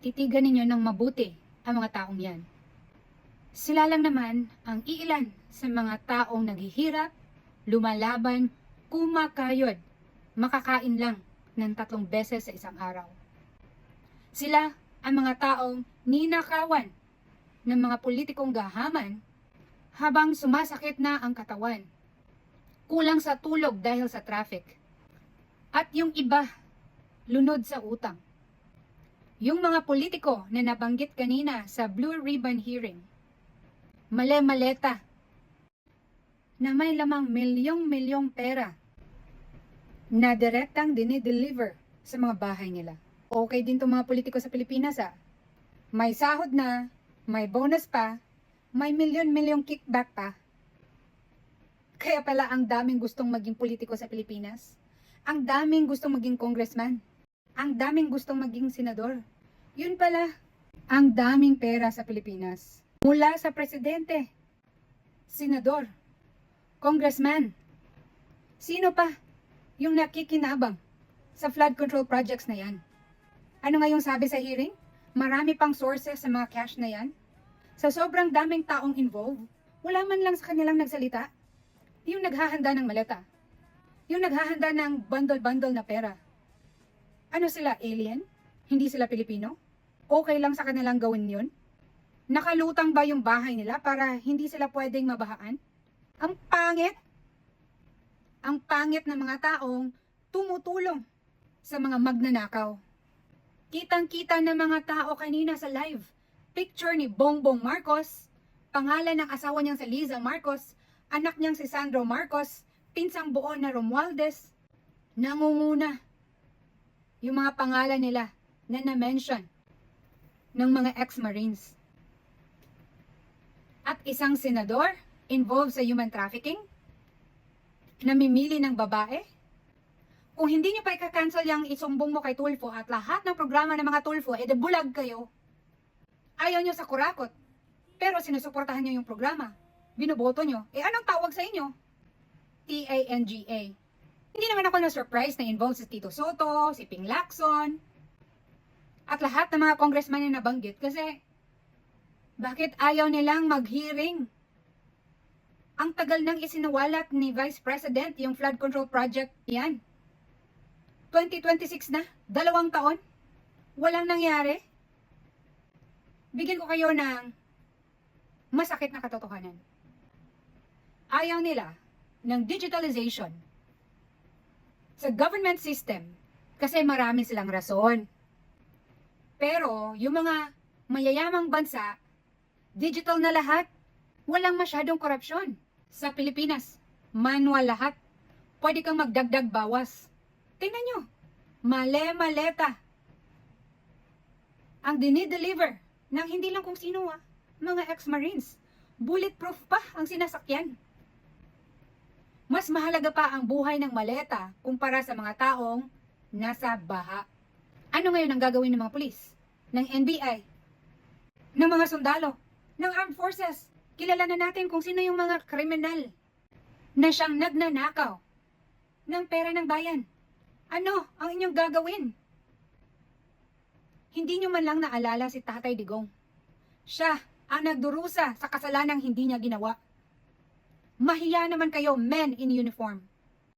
titigan ninyo ng mabuti ang mga taong yan. Sila lang naman ang iilan sa mga taong naghihirap, lumalaban, kumakayod, makakain lang ng 3 beses sa isang araw. Sila ang mga taong ninakawan ng mga politikong gahaman habang sumasakit na ang katawan, kulang sa tulog dahil sa traffic, at yung iba, lunod sa utang. Yung mga politiko na nabanggit kanina sa Blue Ribbon hearing, male-maleta, na may lamang milyong-milyong pera na direktang dinideliver sa mga bahay nila. Okay din itong mga politiko sa Pilipinas May sahod na, may bonus pa, may milyon-milyong kickback pa. Kaya pala ang daming gustong maging politiko sa Pilipinas. Ang daming gustong maging congressman. Ang daming gustong maging senador. Yun pala, ang daming pera sa Pilipinas. Mula sa presidente, senador, congressman. Sino pa yung nakikinabang sa flood control projects na yan? Ano nga yung sabi sa hearing? Marami pang sources sa mga cash na yan. Sa sobrang daming taong involved, wala man lang sa kanilang nagsalita. Yung naghahanda ng maleta. Yung naghahanda ng bundle-bundle na pera. Ano sila, alien? Hindi sila Pilipino? Okay lang sa kanilang gawin yun? Nakalutang ba yung bahay nila para hindi sila pwedeng mabahaan? Ang pangit! Ang pangit ng mga taong tumutulong sa mga magnanakaw. Kitang-kita ng mga tao kanina sa live. Picture ni Bongbong Marcos, pangalan ng asawa niyang si Liza Marcos, anak niyang si Sandro Marcos, pinsang buo na Romualdez, nangunguna. Yung mga pangalan nila na na-mention ng mga ex-Marines. At isang senador involved sa human trafficking, namimili ng babae. Kung hindi nyo pa ika-cancel yung isumbong mo kay Tulfo at lahat ng programa ng mga Tulfo, bulag kayo. Ayaw nyo sa kurakot, pero sinusuportahan nyo yung programa. Binoboto nyo. Anong tawag sa inyo? TANGA. Hindi naman ako na-surprise na involved si Tito Soto, si Ping Lacson, at lahat ng mga congressman na nabanggit kasi bakit ayaw nilang mag-hearing? Ang tagal nang isinawalat ni Vice President yung flood control project yan. 2026 na, 2 taon, walang nangyari. Bigyan ko kayo ng masakit na katotohanan. Ayaw nila ng digitalization sa government system kasi marami silang rason. Pero yung mga mayayamang bansa, digital na lahat, walang masyadong korupsyon. Sa Pilipinas, manual lahat. Pwede kang magdagdag bawas. Tingnan nyo, male-maleta ang dinideliver ng hindi lang kung sino mga ex-Marines. Bulletproof pa ang sinasakyan. Mas mahalaga pa ang buhay ng maleta kumpara sa mga taong nasa baha. Ano ngayon ang gagawin ng mga pulis, ng NBI, ng mga sundalo, ng armed forces? Kilala na natin kung sino yung mga kriminal na siyang nagnanakaw ng pera ng bayan. Ano ang inyong gagawin? Hindi nyo man lang naalala si Tatay Digong. Siya ang nagdurusa sa kasalanang hindi niya ginawa. Mahiya naman kayo, men in uniform.